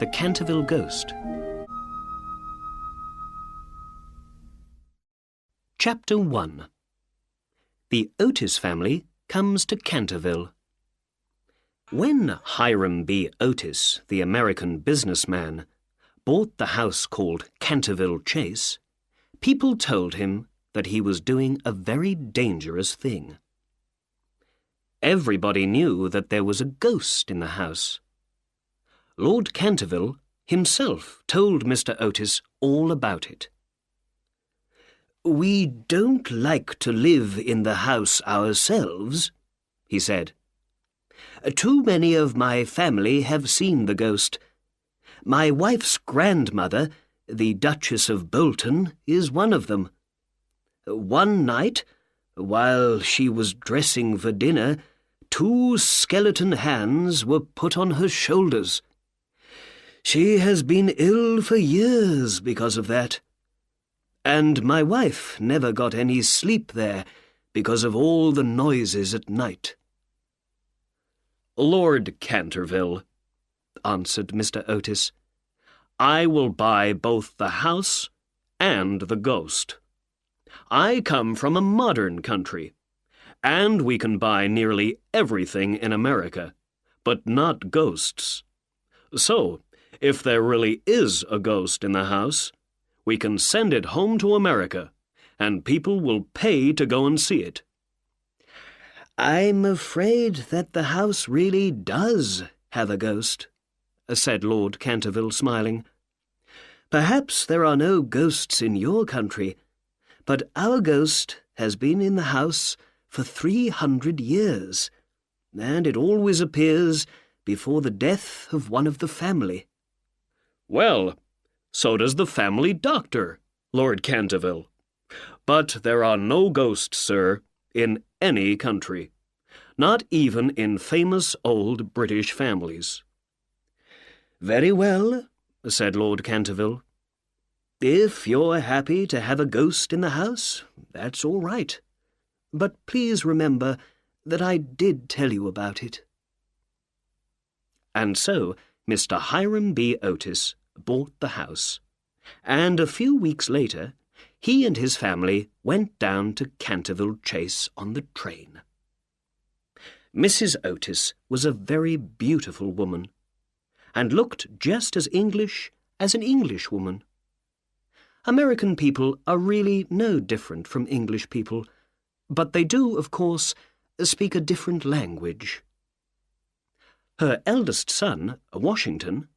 The Canterville Ghost. Chapter 1. The Otis family comes to Canterville. When Hiram B. Otis, the American businessman, bought the house called Canterville Chase, people told him that he was doing a very dangerous thing. Everybody knew that there was a ghost in the house. Lord Canterville himself told Mr. Otis all about it. "We don't like to live in the house ourselves," he said. "Too many of my family have seen the ghost. My wife's grandmother, the Duchess of Bolton, is one of them. One night, while she was dressing for dinner, 2 skeleton hands were put on her shoulders. She has been ill for years because of that. And my wife never got any sleep there because of all the noises at night." "Lord Canterville," answered Mr. Otis, "I will buy both the house and the ghost. I come from a modern country, and we can buy nearly everything in America, but not ghosts. So, if there really is a ghost in the house, we can send it home to America, and people will pay to go and see it." "I'm afraid that the house really does have a ghost," said Lord Canterville, smiling. "Perhaps there are no ghosts in your country, but our ghost has been in the house for 300 years, and it always appears before the death of one of the family." "Well, so does the family doctor, Lord Canterville. But there are no ghosts, sir, in any country, not even in famous old British families." "Very well," said Lord Canterville. "If you're happy to have a ghost in the house, that's all right. But please remember that I did tell you about it." And so Mr. Hiram B. Otis bought the house, and a few weeks later he and his family went down to Canterville Chase on the train. Mrs. Otis was a very beautiful woman, and looked just as English as an Englishwoman. American people are really no different from English people, but they do, of course, speak a different language. Her eldest son, Washington,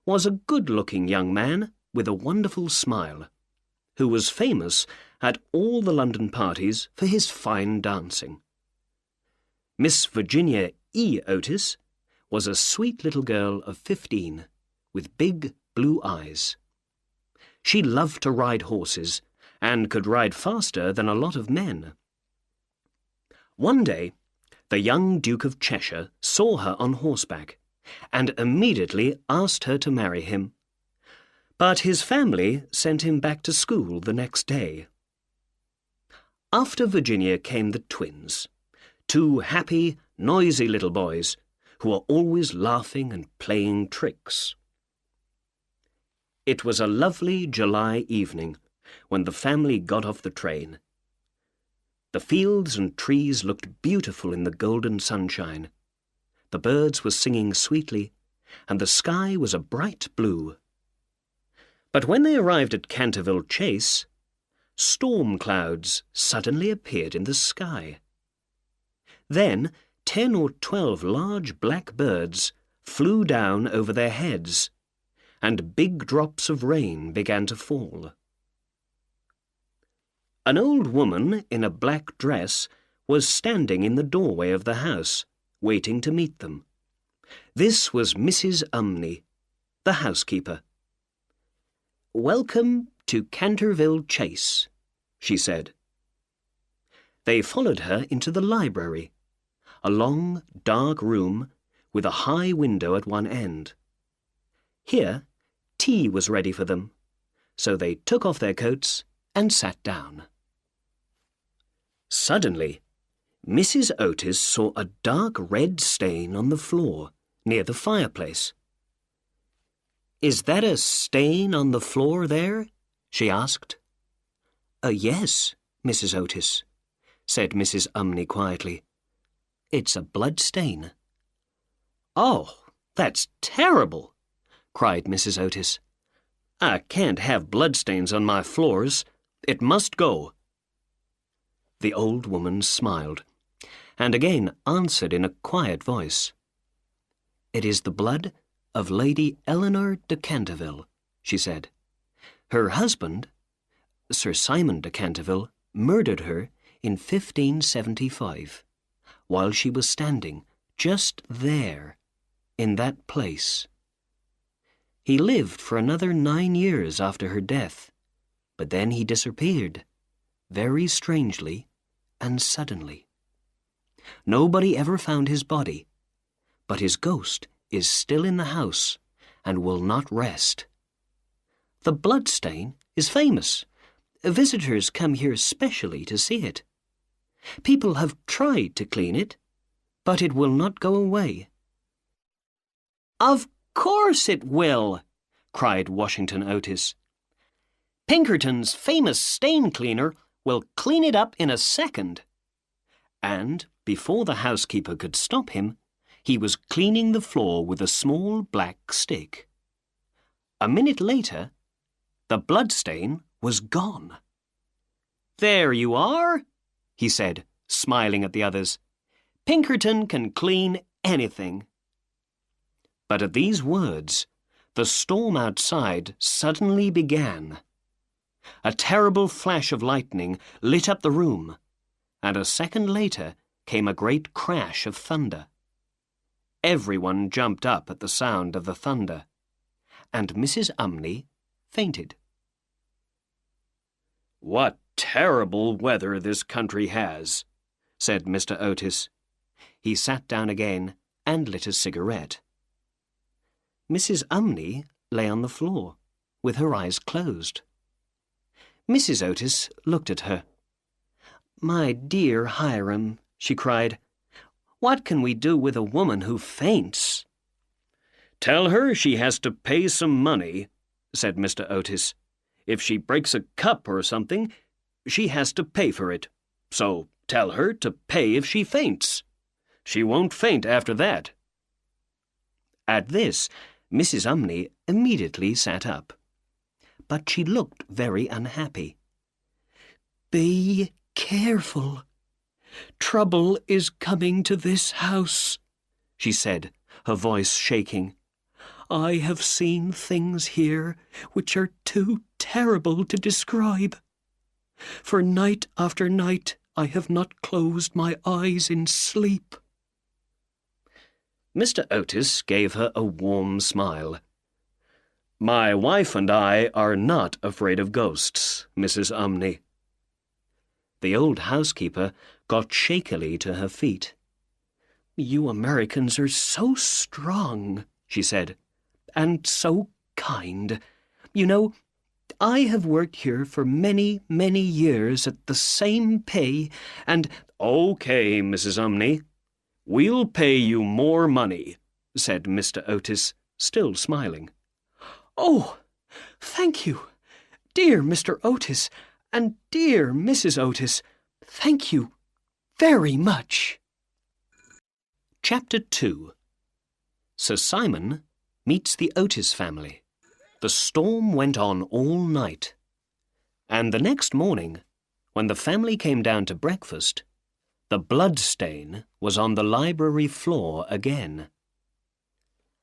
was a good-looking young man with a wonderful smile, who was famous at all the London parties for his fine dancing. Miss Virginia E. Otis was a sweet little girl of 15, with big blue eyes. She loved to ride horses, and could ride faster than a lot of men. One day, the young Duke of Cheshire saw her on horseback, and immediately asked her to marry him. But his family sent him back to school the next day. After Virginia came the twins, 2 happy, noisy little boys, who were always laughing and playing tricks. It was a lovely July evening when the family got off the train. The fields and trees looked beautiful in the golden sunshine. The birds were singing sweetly, and the sky was a bright blue. But when they arrived at Canterville Chase, storm clouds suddenly appeared in the sky. Then 10 or 12 large black birds flew down over their heads, and big drops of rain began to fall. An old woman in a black dress was standing in the doorway of the house, waiting to meet them. This was Mrs. Umney, the housekeeper. "Welcome to Canterville Chase," she said. They followed her into the library, a long, dark room with a high window at one end. Here, tea was ready for them, so they took off their coats and sat down. Suddenly, Mrs. Otis saw a dark red stain on the floor near the fireplace. "Is that a stain on the floor there?" she asked. Yes, Mrs. Otis," said Mrs. Umney quietly. "It's a blood stain." "Oh, that's terrible!" cried Mrs. Otis. "I can't have bloodstains on my floors. It must go." The old woman smiled, and again answered in a quiet voice. "It is the blood of Lady Eleanor de Canterville," she said. "Her husband, Sir Simon de Canterville, murdered her in 1575, while she was standing just there, in that place. He lived for another 9 years after her death, but then he disappeared, very strangely and suddenly. Nobody ever found his body, but his ghost is still in the house and will not rest. The blood stain is famous. Visitors come here specially to see it. People have tried to clean it, but it will not go away." "Of course it will!" cried Washington Otis. "Pinkerton's famous stain cleaner will clean it up in a second." And, before the housekeeper could stop him, he was cleaning the floor with a small black stick. A minute later, the bloodstain was gone. "There you are," he said, smiling at the others. "Pinkerton can clean anything." But at these words, the storm outside suddenly began. A terrible flash of lightning lit up the room, and a second later came a great crash of thunder. Everyone jumped up at the sound of the thunder, and Mrs. Umney fainted. "What terrible weather this country has," said Mr. Otis. He sat down again and lit a cigarette. Mrs. Umney lay on the floor, with her eyes closed. Mrs. Otis looked at her. "My dear Hiram," she cried, "what can we do with a woman who faints?" "Tell her she has to pay some money," said Mr. Otis. "If she breaks a cup or something, she has to pay for it. So tell her to pay if she faints. She won't faint after that." At this, Mrs. Umney immediately sat up. But she looked very unhappy. "Be careful. Trouble is coming to this house," she said, her voice shaking. "I have seen things here which are too terrible to describe. For night after night I have not closed my eyes in sleep." Mr. Otis gave her a warm smile. "My wife and I are not afraid of ghosts, Mrs. Umney." The old housekeeper got shakily to her feet. "You Americans are so strong," she said, "and so kind. You know, I have worked here for many, many years at the same pay, and—" "Okay, Mrs. Umney. We'll pay you more money," said Mr. Otis, still smiling. "Oh, thank you, dear Mr. Otis, and dear Mrs. Otis. Thank you very much." Chapter 2. Sir Simon meets the Otis family. The storm went on all night, and the next morning, when the family came down to breakfast, the blood stain was on the library floor again.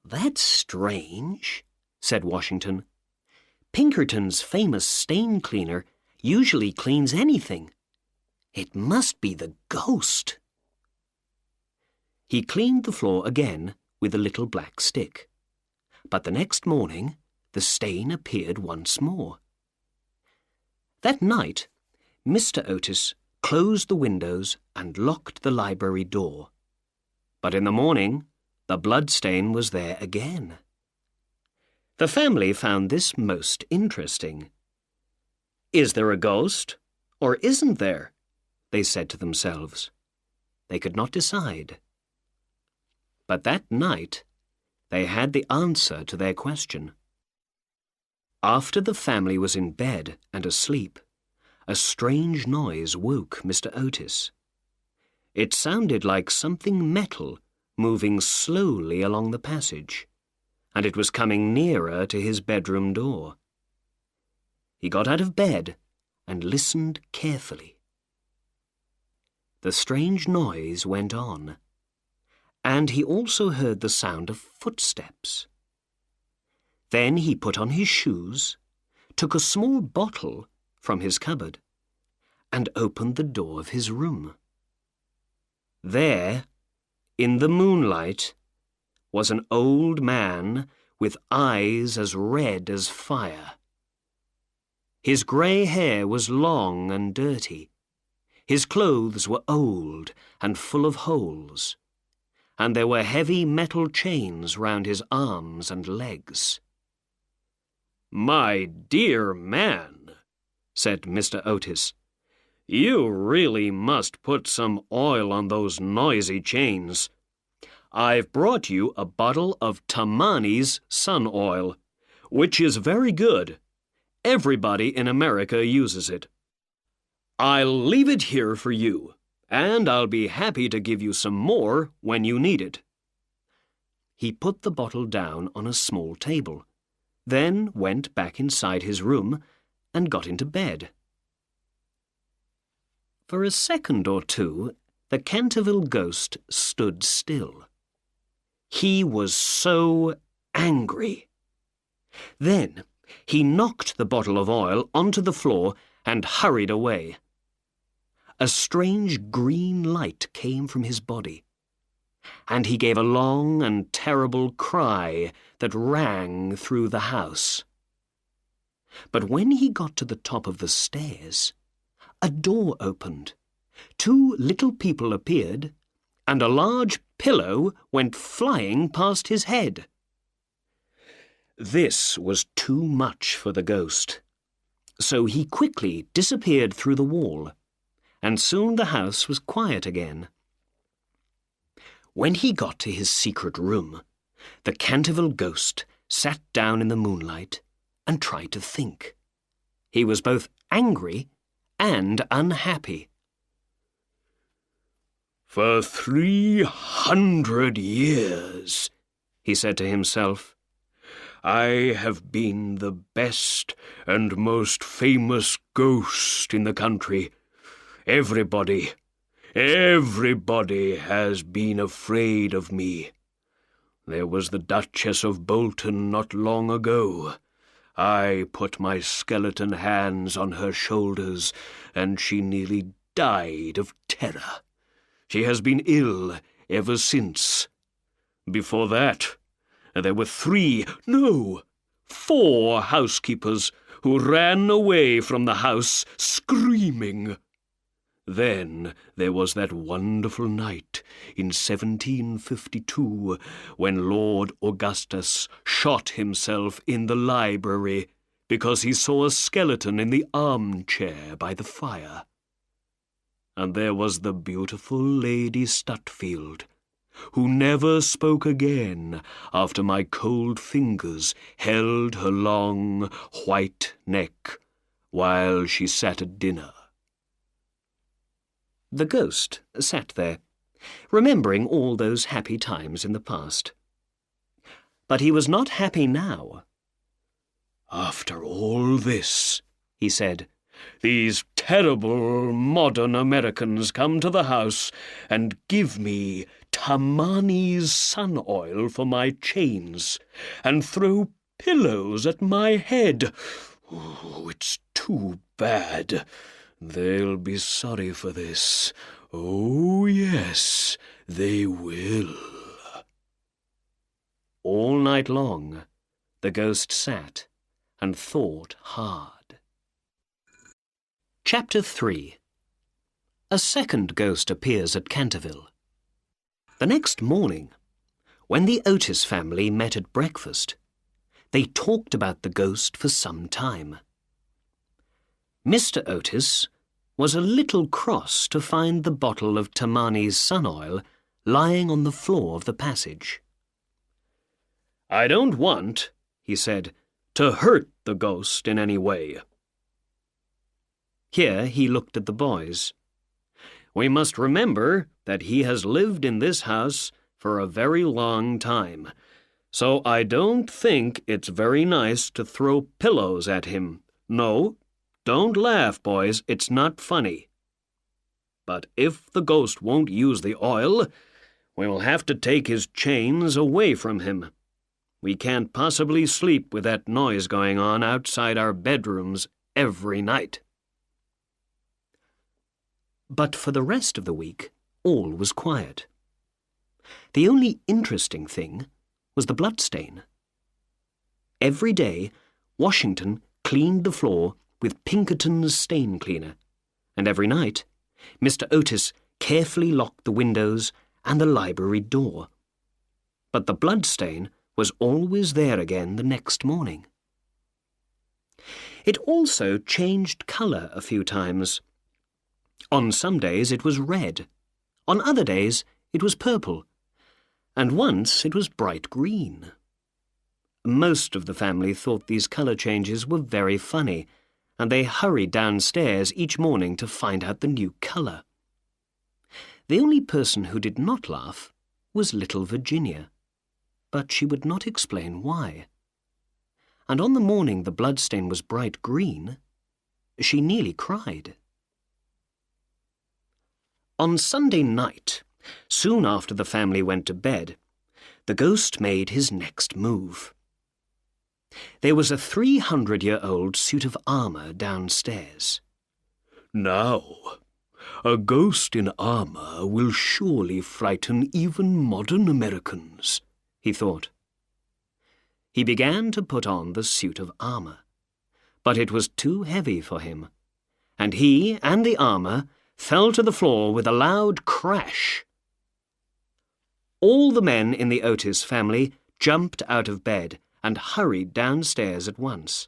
"That's strange," said Washington. "Pinkerton's famous stain cleaner usually cleans anything. It must be the ghost." He cleaned the floor again with a little black stick, but the next morning the stain appeared once more. That night, Mr. Otis closed the windows and locked the library door. But in the morning, the blood stain was there again. The family found this most interesting. "Is there a ghost, or isn't there?" they said to themselves. They could not decide. But that night, they had the answer to their question. After the family was in bed and asleep, a strange noise woke Mr. Otis. It sounded like something metal moving slowly along the passage, and it was coming nearer to his bedroom door. He got out of bed and listened carefully. The strange noise went on, and he also heard the sound of footsteps. Then he put on his shoes, took a small bottle from his cupboard, and opened the door of his room. There, in the moonlight, was an old man with eyes as red as fire. His grey hair was long and dirty. His clothes were old and full of holes, and there were heavy metal chains round his arms and legs. "My dear man," said Mr. Otis, "you really must put some oil on those noisy chains. I've brought you a bottle of Tamani's sun oil, which is very good. Everybody in America uses it. I'll leave it here for you, and I'll be happy to give you some more when you need it." He put the bottle down on a small table, then went back inside his room and got into bed. For a second or two, the Canterville ghost stood still. He was so angry. Then he knocked the bottle of oil onto the floor and hurried away. A strange green light came from his body, and he gave a long and terrible cry that rang through the house. But when he got to the top of the stairs, a door opened, 2 little people appeared, and a large pillow went flying past his head. This was too much for the ghost, so he quickly disappeared through the wall, and soon the house was quiet again. When he got to his secret room, the Canterville ghost sat down in the moonlight and tried to think. He was both angry and unhappy. "For 300 years, he said to himself, I have been the best and most famous ghost in the country. Everybody has been afraid of me. There was the Duchess of Bolton not long ago. I put my skeleton hands on her shoulders, and she nearly died of terror. She has been ill ever since. Before that, there were 4 housekeepers who ran away from the house screaming. Then there was that wonderful night in 1752 when Lord Augustus shot himself in the library because he saw a skeleton in the armchair by the fire. And there was the beautiful Lady Stutfield, who never spoke again after my cold fingers held her long, white neck while she sat at dinner. The ghost sat there, remembering all those happy times in the past. But he was not happy now. "After all this," he said, "these terrible modern Americans come to the house and give me Tamani's sun oil for my chains and throw pillows at my head. Oh, it's too bad. They'll be sorry for this. Oh, yes, they will." All night long, the ghost sat and thought hard. Chapter 3. A second ghost appears at Canterville. The next morning, when the Otis family met at breakfast, they talked about the ghost for some time. Mr. Otis was a little cross to find the bottle of Tamani's sun oil lying on the floor of the passage. "I don't want," he said, to hurt the ghost in any way." Here he looked at the boys. "We must remember that he has lived in this house for a very long time, so I don't think it's very nice to throw pillows at him. No, don't laugh, boys, it's not funny. But if the ghost won't use the oil, we will have to take his chains away from him. We can't possibly sleep with that noise going on outside our bedrooms every night." But for the rest of the week, all was quiet. The only interesting thing was the bloodstain. Every day, Washington cleaned the floor with Pinkerton's stain cleaner, and every night, Mr. Otis carefully locked the windows and the library door. But the bloodstain was always there again the next morning. It also changed colour a few times. On some days it was red, on other days it was purple, and once it was bright green. Most of the family thought these colour changes were very funny, and they hurried downstairs each morning to find out the new colour. The only person who did not laugh was little Virginia, but she would not explain why. And on the morning the bloodstain was bright green, she nearly cried. On Sunday night, soon after the family went to bed, the ghost made his next move. There was a 300-year-old suit of armour downstairs. "Now, a ghost in armour will surely frighten even modern Americans," he thought. He began to put on the suit of armour, but it was too heavy for him, and he and the armour fell to the floor with a loud crash. All the men in the Otis family jumped out of bed and hurried downstairs at once.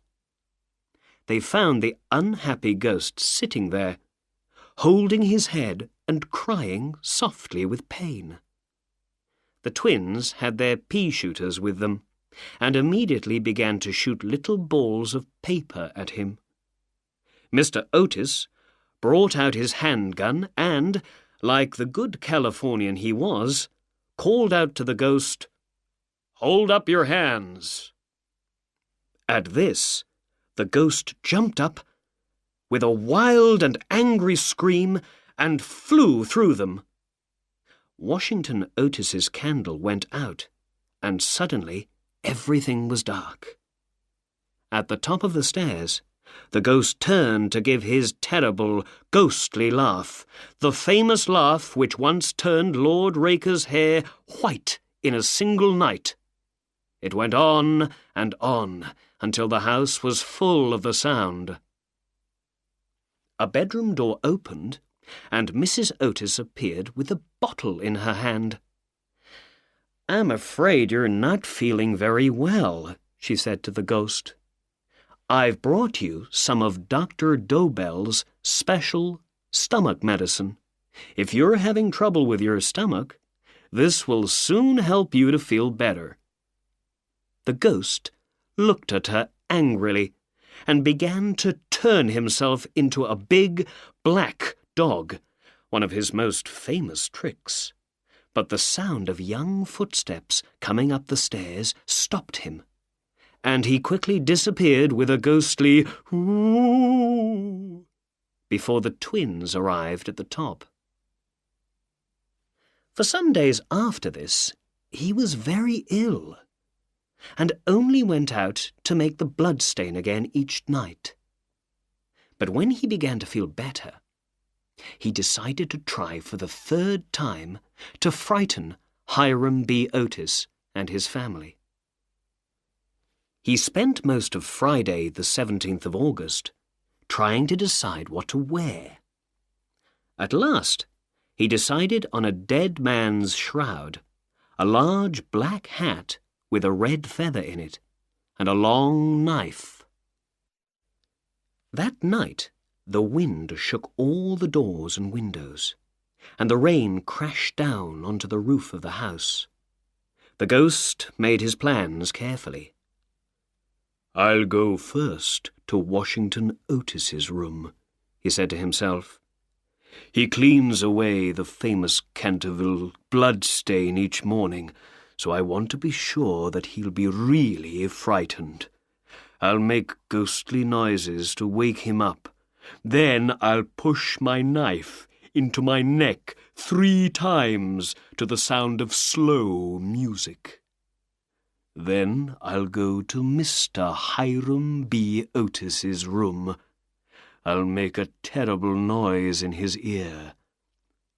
They found the unhappy ghost sitting there, holding his head and crying softly with pain. The twins had their pea-shooters with them, and immediately began to shoot little balls of paper at him. Mr. Otis brought out his handgun and, like the good Californian he was, called out to the ghost, "Hold up your hands." At this, the ghost jumped up with a wild and angry scream and flew through them. Washington Otis's candle went out, and suddenly everything was dark. At the top of the stairs, the ghost turned to give his terrible, ghostly laugh, the famous laugh which once turned Lord Raker's hair white in a single night. It went on and on until the house was full of the sound. A bedroom door opened, and Mrs. Otis appeared with a bottle in her hand. "I'm afraid you're not feeling very well," she said to the ghost. "I've brought you some of Dr. Dobell's special stomach medicine. If you're having trouble with your stomach, this will soon help you to feel better." The ghost looked at her angrily and began to turn himself into a big, black dog, one of his most famous tricks. But the sound of young footsteps coming up the stairs stopped him, and he quickly disappeared with a ghostly "Ooh" before the twins arrived at the top. For some days after this, he was very ill, and only went out to make the bloodstain again each night. But when he began to feel better, he decided to try for the third time to frighten Hiram B. Otis and his family. He spent most of Friday, the 17th of August, trying to decide what to wear. At last, he decided on a dead man's shroud, a large black hat with a red feather in it, and a long knife. That night, the wind shook all the doors and windows, and the rain crashed down onto the roof of the house. The ghost made his plans carefully. "I'll go first to Washington Otis's room," he said to himself. "He cleans away the famous Canterville bloodstain each morning, so I want to be sure that he'll be really frightened. I'll make ghostly noises to wake him up. Then I'll push my knife into my neck 3 times to the sound of slow music. Then I'll go to Mr. Hiram B. Otis's room. I'll make a terrible noise in his ear,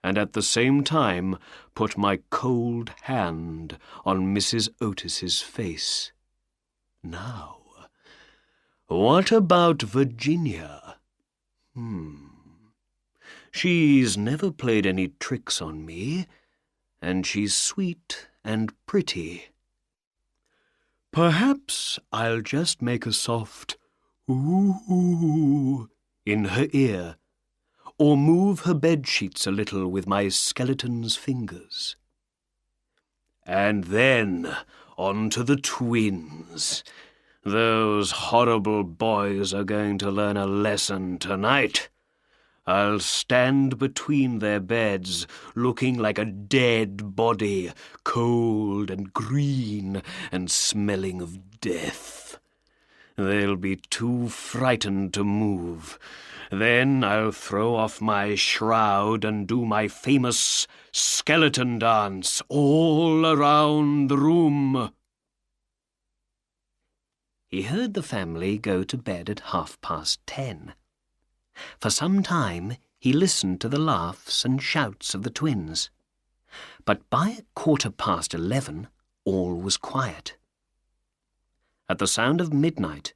and at the same time put my cold hand on Mrs. Otis's face. Now, what about Virginia? She's never played any tricks on me, and she's sweet and pretty. Perhaps I'll just make a soft ooh in her ear, or move her bedsheets a little with my skeleton's fingers. And then on to the twins. Those horrible boys are going to learn a lesson tonight. I'll stand between their beds, looking like a dead body, cold and green and smelling of death. They'll be too frightened to move. Then I'll throw off my shroud and do my famous skeleton dance all around the room. He heard the family go to bed at 10:30. For some time he listened to the laughs and shouts of the twins, but by 11:15 all was quiet. At the sound of midnight,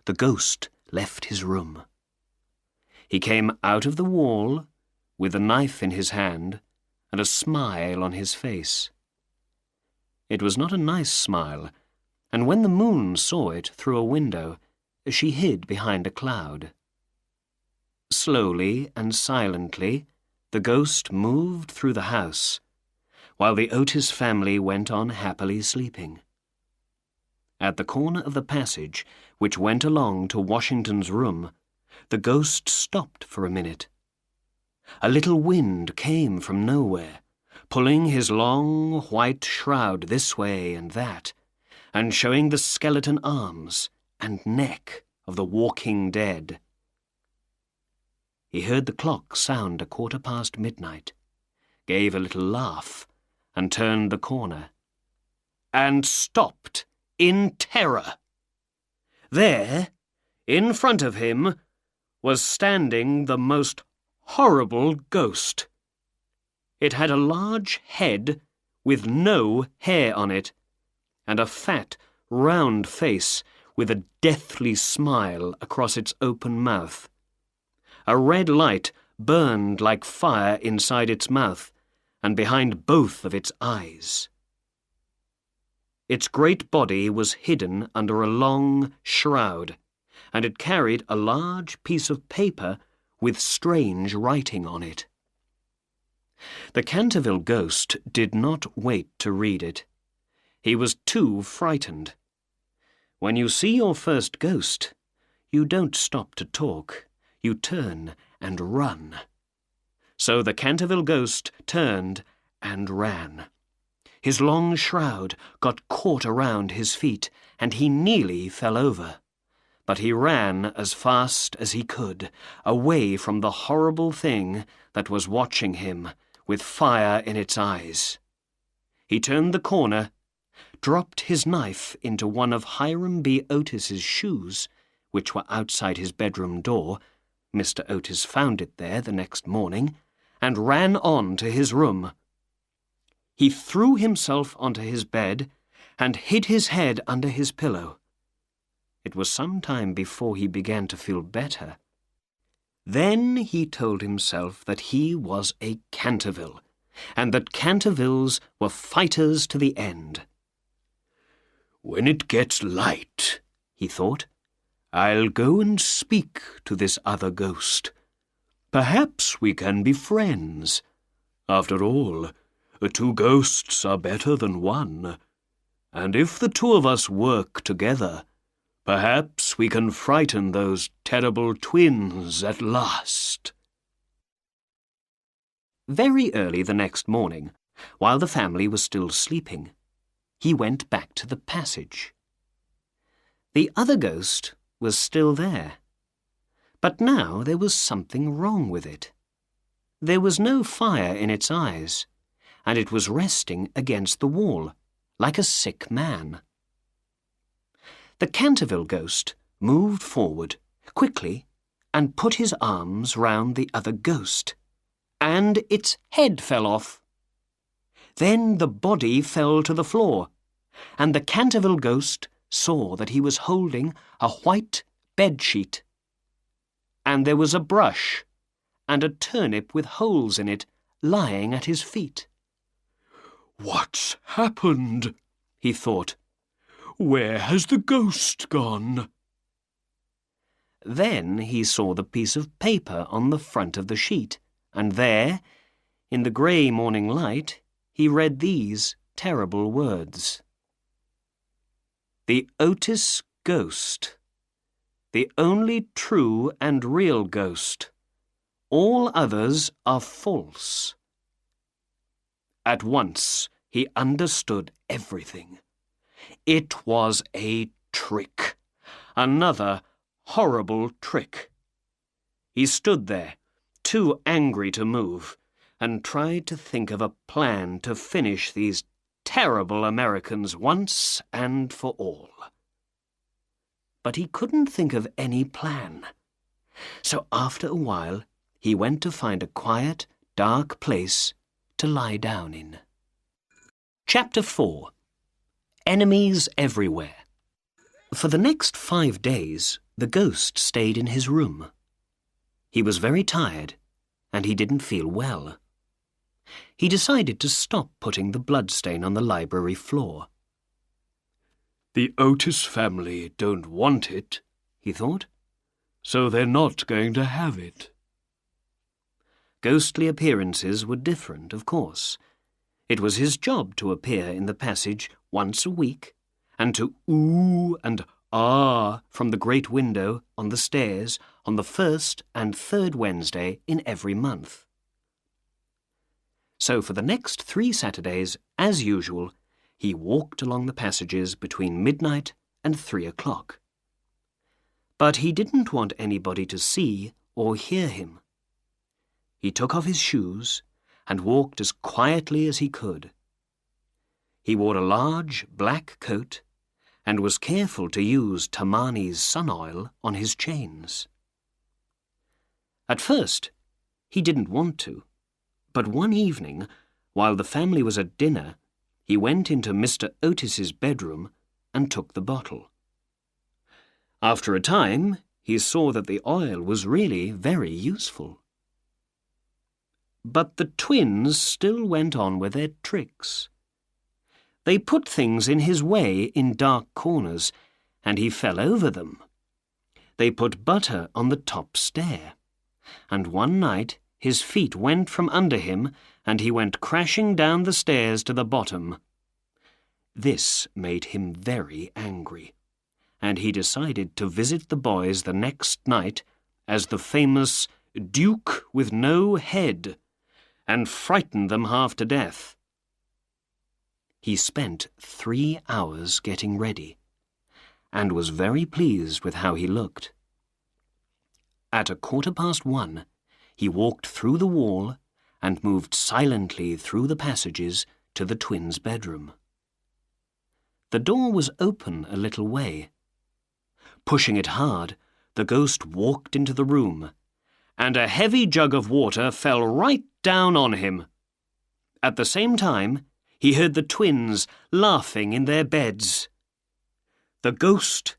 the ghost left his room. He came out of the wall with a knife in his hand and a smile on his face. It was not a nice smile, and when the moon saw it through a window, she hid behind a cloud. Slowly and silently, the ghost moved through the house, while the Otis family went on happily sleeping. At the corner of the passage, which went along to Washington's room, the ghost stopped for a minute. A little wind came from nowhere, pulling his long white shroud this way and that, and showing the skeleton arms and neck of the walking dead. He heard the clock sound midnight, gave a little laugh, and turned the corner, and stopped in terror. There, in front of him, was standing the most horrible ghost. It had a large head with no hair on it, and a fat, round face with a deathly smile across its open mouth. A red light burned like fire inside its mouth and behind both of its eyes. Its great body was hidden under a long shroud, and it carried a large piece of paper with strange writing on it. The Canterville ghost did not wait to read it. He was too frightened. When you see your first ghost, you don't stop to talk. You turn and run. So the Canterville ghost turned and ran. His long shroud got caught around his feet, and he nearly fell over. But he ran as fast as he could, away from the horrible thing that was watching him, with fire in its eyes. He turned the corner, dropped his knife into one of Hiram B. Otis's shoes, which were outside his bedroom door. Mr. Otis found it there the next morning, and ran on to his room. He threw himself onto his bed and hid his head under his pillow. It was some time before he began to feel better. Then he told himself that he was a Canterville, and that Cantervilles were fighters to the end. "When it gets light," he thought, "I'll go and speak to this other ghost. Perhaps we can be friends. After all, 2 ghosts are better than 1, and if the 2 of us work together, Perhaps we can frighten those terrible twins at last." Very early the next morning, while the family was still sleeping, he went back to the passage. The other ghost was still there, but now there was something wrong with it. There was no fire in its eyes, and it was resting against the wall, like a sick man. The Canterville ghost moved forward, quickly, and put his arms round the other ghost, and its head fell off. Then the body fell to the floor, and the Canterville ghost saw that he was holding a white bedsheet, and there was a brush and a turnip with holes in it lying at his feet. "What's happened?" he thought. "Where has the ghost gone?" Then he saw the piece of paper on the front of the sheet, and there, in the grey morning light, he read these terrible words: "The Otis ghost, the only true and real ghost. All others are false." At once he understood everything. It was a trick, another horrible trick. He stood there, too angry to move, and tried to think of a plan to finish these terrible Americans once and for all. But he couldn't think of any plan. So after a while, he went to find a quiet, dark place to lie down in. Chapter 4. Enemies Everywhere. For the next 5 days, the ghost stayed in his room. He was very tired, and he didn't feel well. He decided to stop putting the bloodstain on the library floor. "The Otis family don't want it," he thought, "so they're not going to have it." Ghostly appearances were different, of course. It was his job to appear in the passage once a week, and to ooh and ah from the great window on the stairs on the first and third Wednesday in every month. So for the next 3 Saturdays, as usual, he walked along the passages between midnight and 3 o'clock. But he didn't want anybody to see or hear him. He took off his shoes and walked as quietly as he could. He wore a large black coat and was careful to use Tamani's sun oil on his chains. At first, he didn't want to, but one evening, while the family was at dinner, he went into Mr. Otis's bedroom and took the bottle. After a time, he saw that the oil was really very useful. But the twins still went on with their tricks. They put things in his way in dark corners, and he fell over them. They put butter on the top stair, and one night his feet went from under him, and he went crashing down the stairs to the bottom. This made him very angry, and he decided to visit the boys the next night as the famous Duke with no head, and frighten them half to death. He spent 3 hours getting ready, and was very pleased with how he looked. At 1:15, he walked through the wall and moved silently through the passages to the twins' bedroom. The door was open a little way. Pushing it hard, the ghost walked into the room, and a heavy jug of water fell right down on him. At the same time, he heard the twins laughing in their beds. The ghost,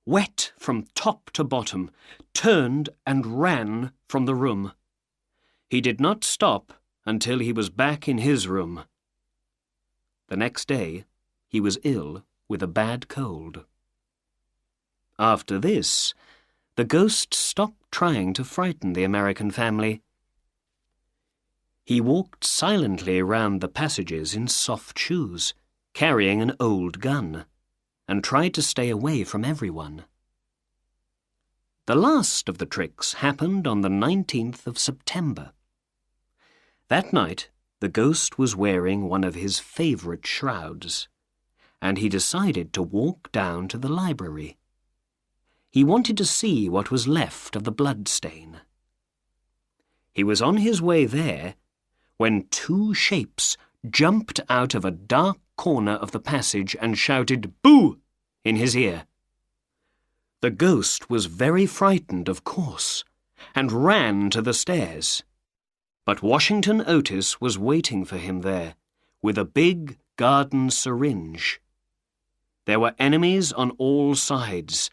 wet from top to bottom, turned and ran from the room. He did not stop until he was back in his room. The next day, he was ill with a bad cold. After this, the ghost stopped trying to frighten the American family. He walked silently round the passages in soft shoes, carrying an old gun, and tried to stay away from everyone. The last of the tricks happened on the 19th of September. That night, the ghost was wearing one of his favourite shrouds, and he decided to walk down to the library. He wanted to see what was left of the blood stain. He was on his way there when two shapes jumped out of a dark corner of the passage and shouted "Boo!" in his ear. The ghost was very frightened, of course, and ran to the stairs. But Washington Otis was waiting for him there, with a big garden syringe. There were enemies on all sides.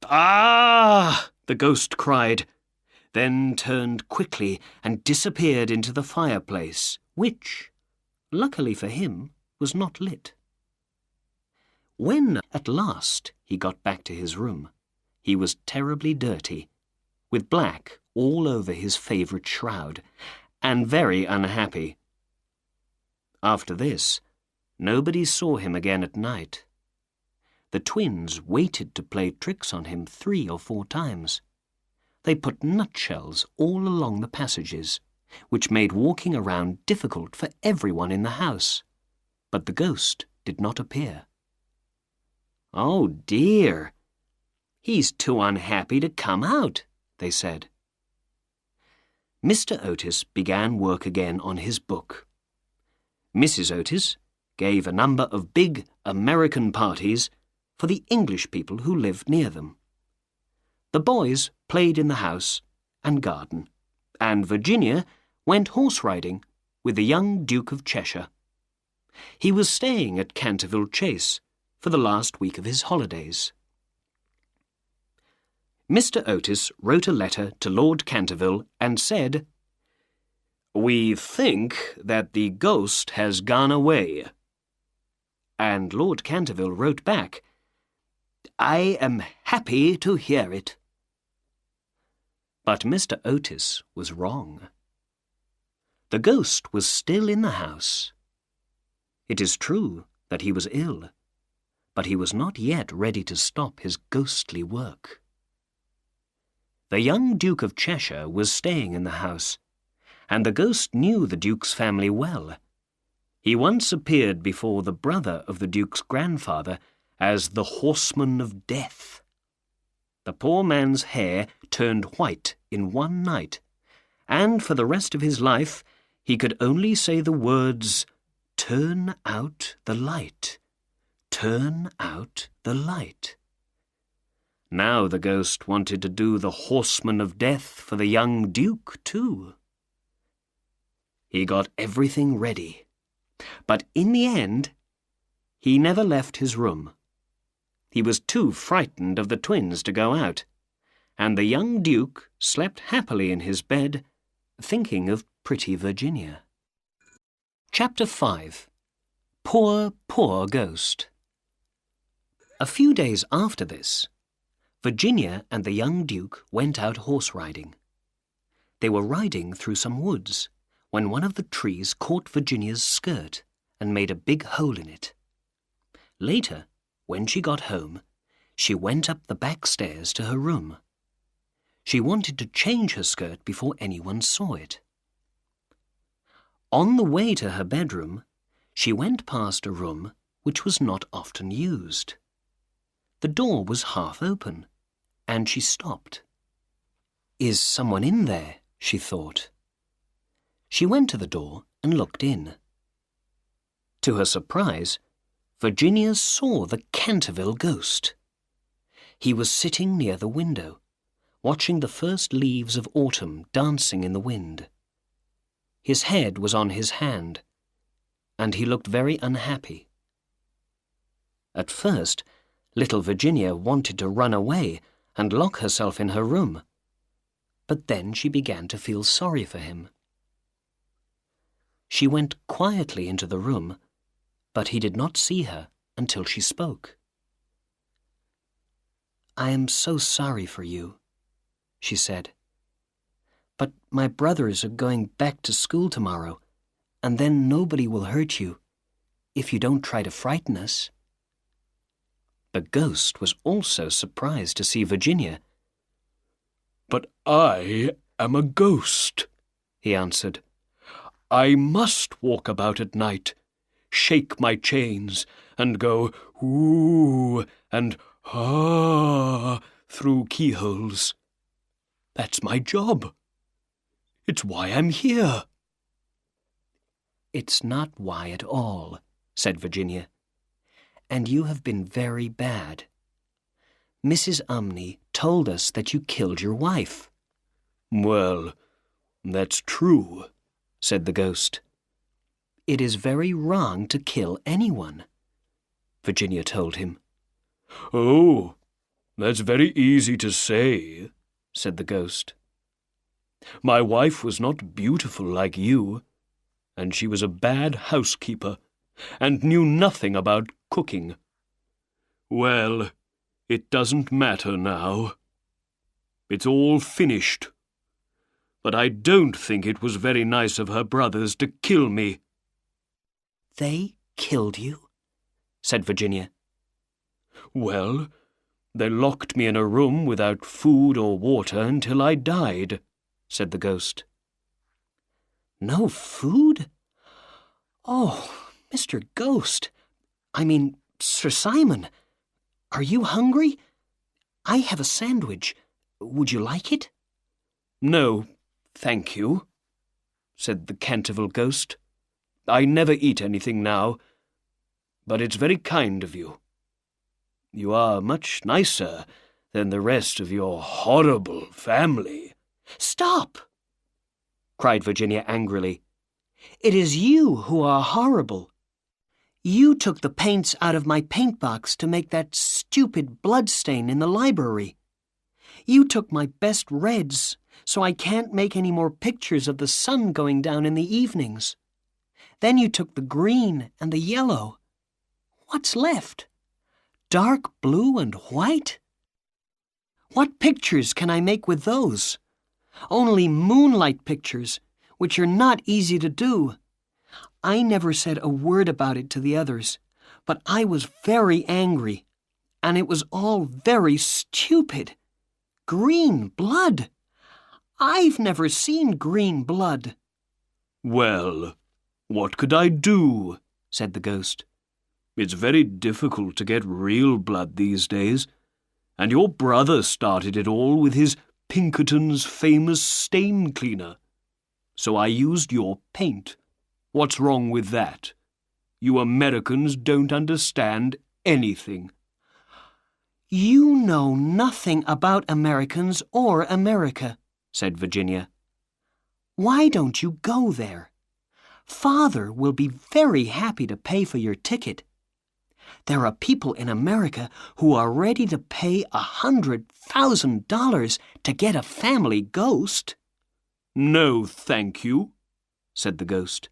"Ah!" the ghost cried, then turned quickly and disappeared into the fireplace, which, luckily for him, was not lit. When, at last, he got back to his room, he was terribly dirty, with black all over his favourite shroud, and very unhappy. After this, nobody saw him again at night. The twins waited to play tricks on him 3 or 4 times. They put nutshells all along the passages, which made walking around difficult for everyone in the house. But the ghost did not appear. "Oh dear, he's too unhappy to come out," they said. Mr. Otis began work again on his book. Mrs. Otis gave a number of big American parties for the English people who lived near them. The boys played in the house and garden, and Virginia went horse-riding with the young Duke of Cheshire. He was staying at Canterville Chase for the last week of his holidays. Mr. Otis wrote a letter to Lord Canterville and said, "We think that the ghost has gone away." And Lord Canterville wrote back, "I am happy to hear it." But Mr. Otis was wrong. The ghost was still in the house. It is true that he was ill, but he was not yet ready to stop his ghostly work. The young Duke of Cheshire was staying in the house, and the ghost knew the Duke's family well. He once appeared before the brother of the Duke's grandfather as the Horseman of Death. The poor man's hair turned white in one night, and for the rest of his life he could only say the words, "Turn out the light, turn out the light." Now the ghost wanted to do the Horseman of Death for the young Duke, too. He got everything ready, but in the end he never left his room. He was too frightened of the twins to go out, and the young Duke slept happily in his bed, thinking of pretty Virginia. Chapter 5. Poor, poor Ghost. A few days after this, Virginia and the young Duke went out horse-riding. They were riding through some woods when one of the trees caught Virginia's skirt and made a big hole in it. Later, when she got home, she went up the back stairs to her room. She wanted to change her skirt before anyone saw it. On the way to her bedroom, she went past a room which was not often used. The door was half open, and she stopped. "Is someone in there?" she thought. She went to the door and looked in. To her surprise, Virginia saw the Canterville ghost. He was sitting near the window, watching the first leaves of autumn dancing in the wind. His head was on his hand, and he looked very unhappy. At first, little Virginia wanted to run away and lock herself in her room, but then she began to feel sorry for him. She went quietly into the room, but he did not see her until she spoke. "I am so sorry for you," she said. "But my brothers are going back to school tomorrow, and then nobody will hurt you if you don't try to frighten us." The ghost was also surprised to see Virginia. "But I am a ghost," he answered. "I must walk about at night, shake my chains, and go ooh and ah through keyholes. That's my job. It's why I'm here." "It's not why at all," said Virginia. "And you have been very bad. Mrs. Umney told us that you killed your wife." "Well, that's true," said the ghost. "It is very wrong to kill anyone," Virginia told him. "Oh, that's very easy to say," said the ghost. "My wife was not beautiful like you, and she was a bad housekeeper, and knew nothing about cooking. Well, it doesn't matter now. It's all finished. But I don't think it was very nice of her brothers to kill me." "They killed you?" said Virginia. "Well, they locked me in a room without food or water until I died," said the ghost. "No food? Oh, Mr. Ghost, I mean, Sir Simon, are you hungry? I have a sandwich. Would you like it?" "No, thank you," said the Canterville ghost. "I never eat anything now, but it's very kind of you. You are much nicer than the rest of your horrible family." "Stop!" cried Virginia angrily. "It is you who are horrible. You took the paints out of my paint box to make that stupid blood stain in the library. You took my best reds, so I can't make any more pictures of the sun going down in the evenings. Then you took the green and the yellow. What's left? Dark blue and white? What pictures can I make with those? Only moonlight pictures, which are not easy to do. I never said a word about it to the others, but I was very angry, and it was all very stupid. Green blood! I've never seen green blood." "Well, what could I do?" said the ghost. "It's very difficult to get real blood these days, and your brother started it all with his Pinkerton's famous stain cleaner. So I used your paint. What's wrong with that? You Americans don't understand anything." "You know nothing about Americans or America," said Virginia. "Why don't you go there? Father will be very happy to pay for your ticket. There are people in America who are ready to pay $100,000 to get a family ghost." "No, thank you," said the ghost.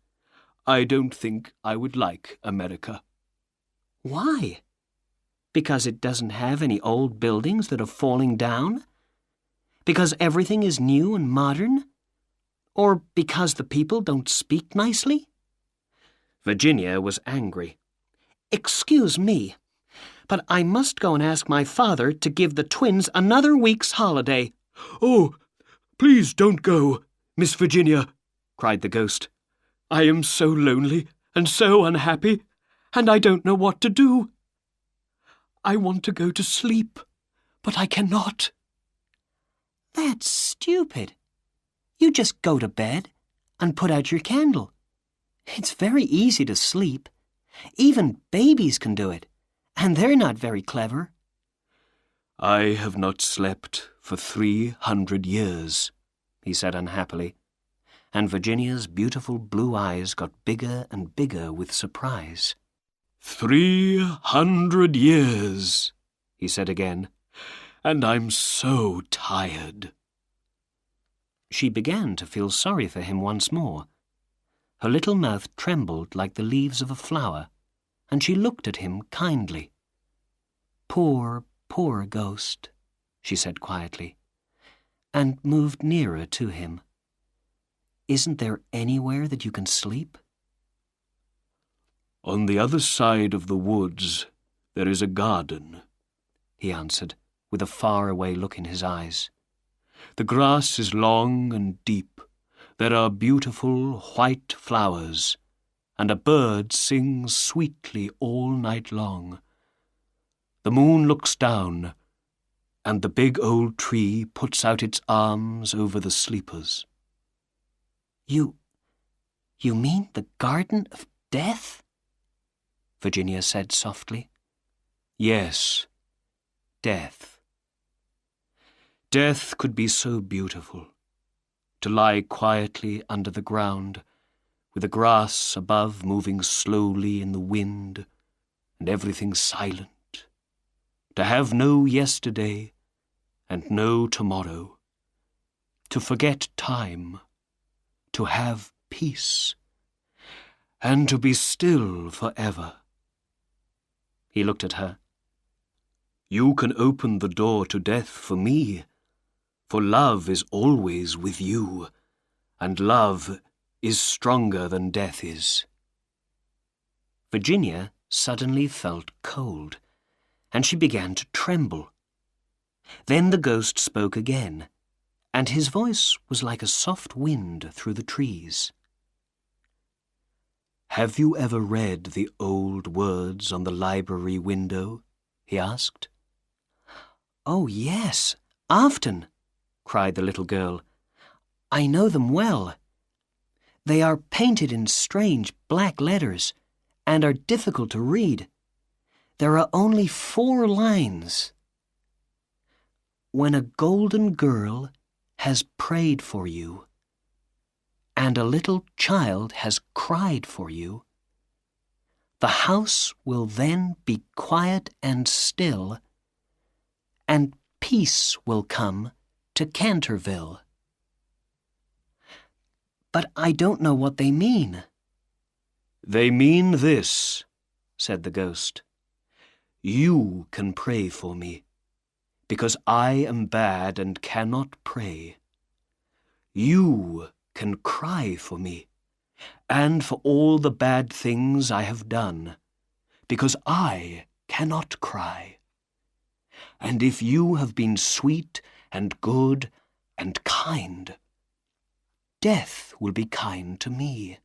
"I don't think I would like America." "Why? Because it doesn't have any old buildings that are falling down? Because everything is new and modern? Or because the people don't speak nicely?" Virginia was angry. "Excuse me, but I must go and ask my father to give the twins another week's holiday." "Oh, please don't go, Miss Virginia," cried the ghost. "I am so lonely and so unhappy, and I don't know what to do. I want to go to sleep, but I cannot." "That's stupid. You just go to bed and put out your candle. It's very easy to sleep. Even babies can do it, and they're not very clever." "I have not slept for 300 years, he said unhappily, and Virginia's beautiful blue eyes got bigger and bigger with surprise. 300 years, he said again, and I'm so tired." She began to feel sorry for him once more. Her little mouth trembled like the leaves of a flower, and she looked at him kindly. "Poor, poor ghost," she said quietly, and moved nearer to him. "Isn't there anywhere that you can sleep?" "On the other side of the woods there is a garden," he answered, with a far-away look in his eyes. The grass is long and deep. There are beautiful white flowers, and a bird sings sweetly all night long. The moon looks down, and the big old tree puts out its arms over the sleepers. You mean the Garden of Death? Virginia said softly. Yes, death. Death could be so beautiful, to lie quietly under the ground, with the grass above moving slowly in the wind, and everything silent, to have no yesterday and no tomorrow, to forget time, to have peace, and to be still forever. He looked at her. You can open the door to death for me, for love is always with you, and love is stronger than death is. Virginia suddenly felt cold, and she began to tremble. Then the ghost spoke again, and his voice was like a soft wind through the trees. Have you ever read the old words on the library window? He asked. Oh, yes, often, cried the little girl. I know them well. They are painted in strange black letters and are difficult to read. There are only 4 lines. When a golden girl has prayed for you, and a little child has cried for you, the house will then be quiet and still, and peace will come to Canterville. But I don't know what they mean. They mean this, said the ghost. You can pray for me, because I am bad and cannot pray. You can cry for me, and for all the bad things I have done, because I cannot cry. And if you have been sweet and good and kind, death will be kind to me.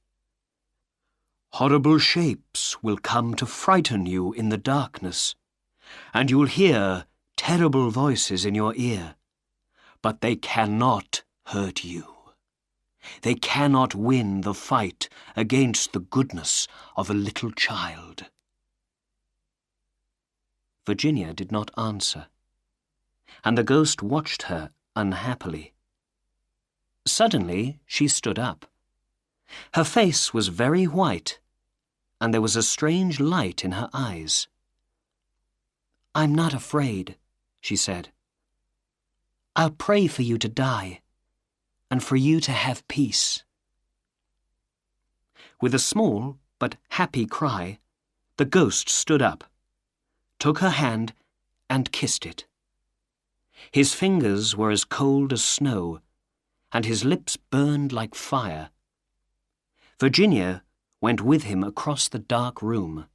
Horrible shapes will come to frighten you in the darkness, and you'll hear terrible voices in your ear, but they cannot hurt you. They cannot win the fight against the goodness of a little child. Virginia did not answer, and the ghost watched her unhappily. Suddenly she stood up. Her face was very white, and there was a strange light in her eyes. I'm not afraid, she said. I'll pray for you to die, and for you to have peace. With a small but happy cry, the ghost stood up, took her hand, and kissed it. His fingers were as cold as snow, and his lips burned like fire. Virginia went with him across the dark room.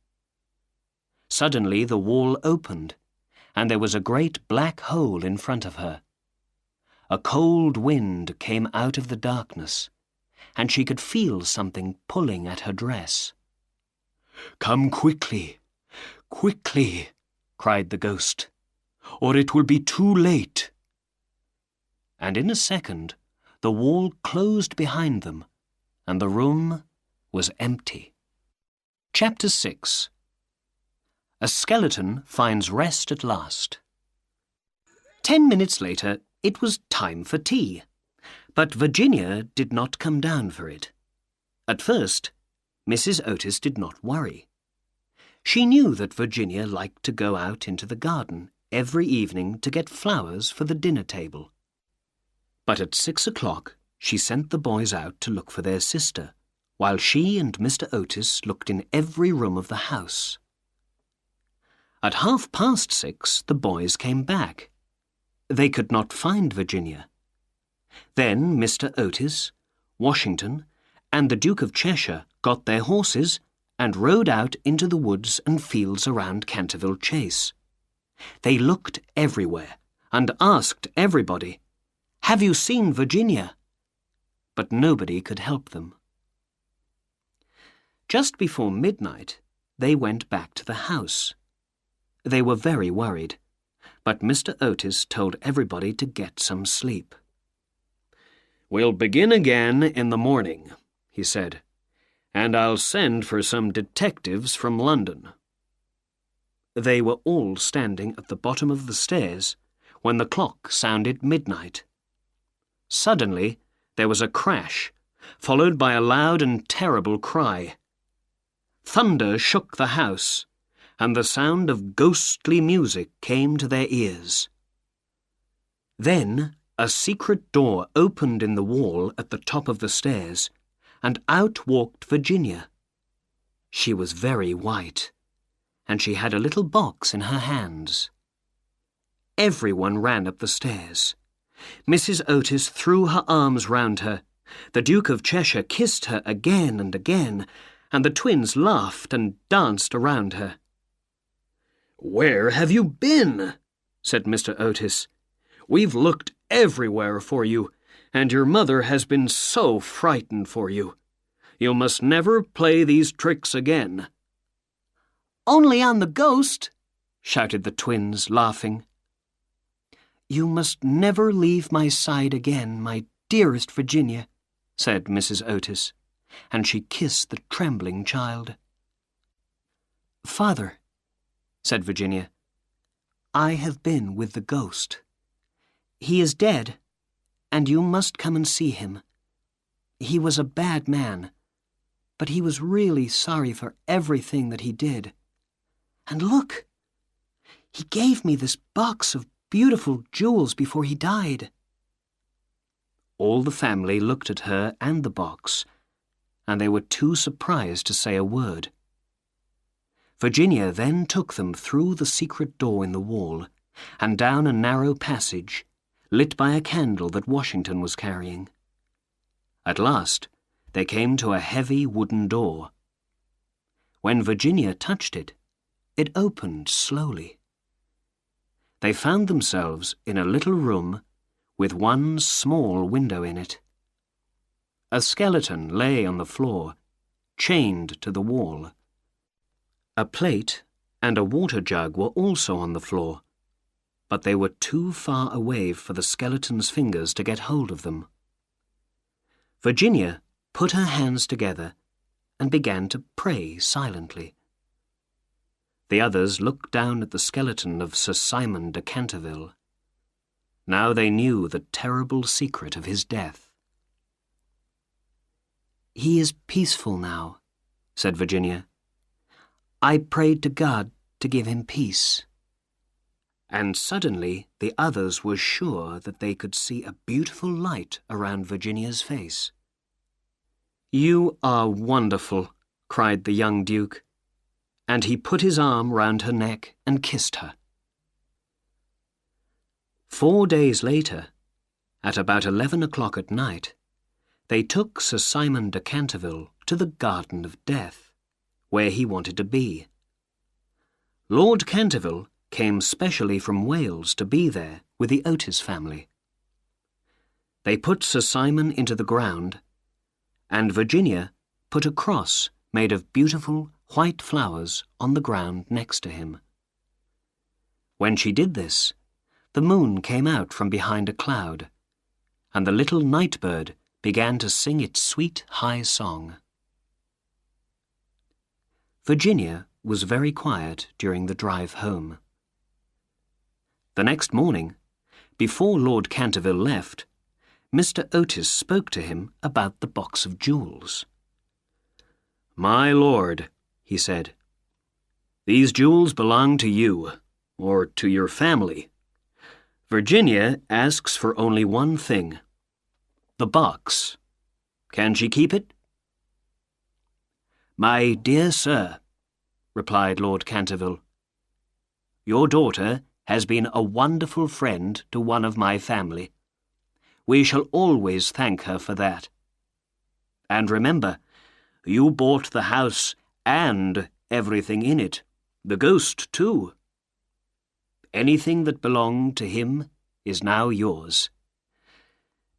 Suddenly the wall opened, and there was a great black hole in front of her. A cold wind came out of the darkness, and she could feel something pulling at her dress. "Come quickly, quickly," cried the ghost, "or it will be too late." And in a second, the wall closed behind them, and the room was empty. Chapter 6. A skeleton finds rest at last. 10 minutes later, it was time for tea, but Virginia did not come down for it. At first, Mrs. Otis did not worry. She knew that Virginia liked to go out into the garden every evening to get flowers for the dinner table. But at 6 o'clock, she sent the boys out to look for their sister, while she and Mr. Otis looked in every room of the house. At 6:30, the boys came back. They could not find Virginia. Then Mr. Otis, Washington, and the Duke of Cheshire got their horses and rode out into the woods and fields around Canterville Chase. They looked everywhere and asked everybody, "Have you seen Virginia?" But nobody could help them. Just before midnight, they went back to the house. They were very worried, but Mr. Otis told everybody to get some sleep. "We'll begin again in the morning," he said, "and I'll send for some detectives from London." They were all standing at the bottom of the stairs when the clock sounded midnight. Suddenly, there was a crash, followed by a loud and terrible cry. Thunder shook the house, and the sound of ghostly music came to their ears. Then a secret door opened in the wall at the top of the stairs, and out walked Virginia. She was very white, and she had a little box in her hands. Everyone ran up the stairs. Mrs. Otis threw her arms round her. The Duke of Cheshire kissed her again and again, and the twins laughed and danced around her. "Where have you been?" said Mr. Otis. "We've looked everywhere for you, and your mother has been so frightened for you. You must never play these tricks again." "Only on the ghost," shouted the twins, laughing. "You must never leave my side again, my dearest Virginia," said Mrs. Otis, and she kissed the trembling child. "Father," said Virginia, "I have been with the ghost. He is dead, and you must come and see him. He was a bad man, but he was really sorry for everything that he did. And look, he gave me this box of beautiful jewels before he died." All the family looked at her and the box, and they were too surprised to say a word. Virginia then took them through the secret door in the wall and down a narrow passage, lit by a candle that Washington was carrying. At last, they came to a heavy wooden door. When Virginia touched it, it opened slowly. They found themselves in a little room with one small window in it. A skeleton lay on the floor, chained to the wall. A plate and a water jug were also on the floor, but they were too far away for the skeleton's fingers to get hold of them. Virginia put her hands together and began to pray silently. The others looked down at the skeleton of Sir Simon de Canterville. Now they knew the terrible secret of his death. "He is peaceful now," said Virginia. "I prayed to God to give him peace." And suddenly the others were sure that they could see a beautiful light around Virginia's face. "You are wonderful," cried the young Duke, and he put his arm round her neck and kissed her. 4 days later, at about 11 o'clock at night, they took Sir Simon de Canterville to the Garden of Death, where he wanted to be. Lord Canterville came specially from Wales to be there with the Otis family. They put Sir Simon into the ground, and Virginia put a cross made of beautiful white flowers on the ground next to him. When she did this, the moon came out from behind a cloud, and the little night bird began to sing its sweet high song. Virginia was very quiet during the drive home. The next morning, before Lord Canterville left, Mr. Otis spoke to him about the box of jewels. "My lord," he said, "these jewels belong to you, or to your family. Virginia asks for only one thing, the box. Can she keep it?" "My dear sir," replied Lord Canterville, "your daughter has been a wonderful friend to one of my family. We shall always thank her for that. And remember, you bought the house and everything in it, the ghost too. Anything that belonged to him is now yours.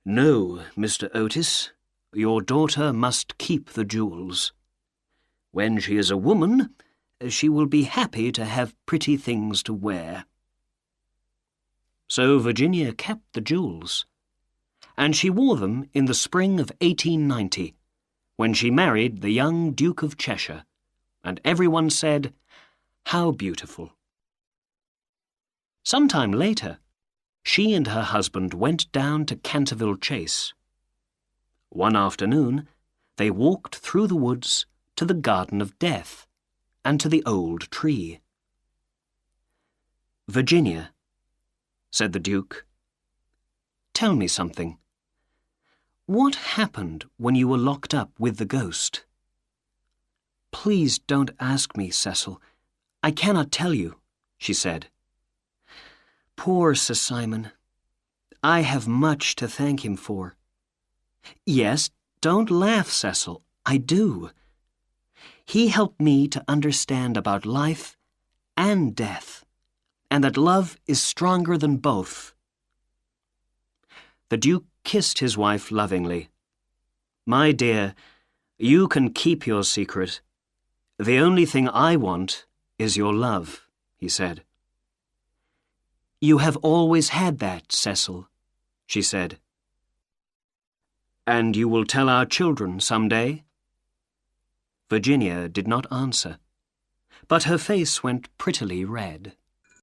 "No, Mr. Otis, your daughter must keep the jewels. When she is a woman, she will be happy to have pretty things to wear." So Virginia kept the jewels, and she wore them in the spring of 1890, when she married the young Duke of Cheshire, and everyone said, "How beautiful." Some time later, she and her husband went down to Canterville Chase. One afternoon, they walked through the woods to the Garden of Death and to the old tree. "Virginia," said the Duke, "tell me something. What happened when you were locked up with the ghost?" "Please don't ask me, Cecil. I cannot tell you," she said. "Poor Sir Simon. I have much to thank him for." "Yes, don't laugh, Cecil. I do. He helped me to understand about life and death, and that love is stronger than both." The Duke kissed his wife lovingly. "My dear, you can keep your secret. The only thing I want is your love," he said. "You have always had that, Cecil," she said. "And you will tell our children some day?" Virginia did not answer, but her face went prettily red.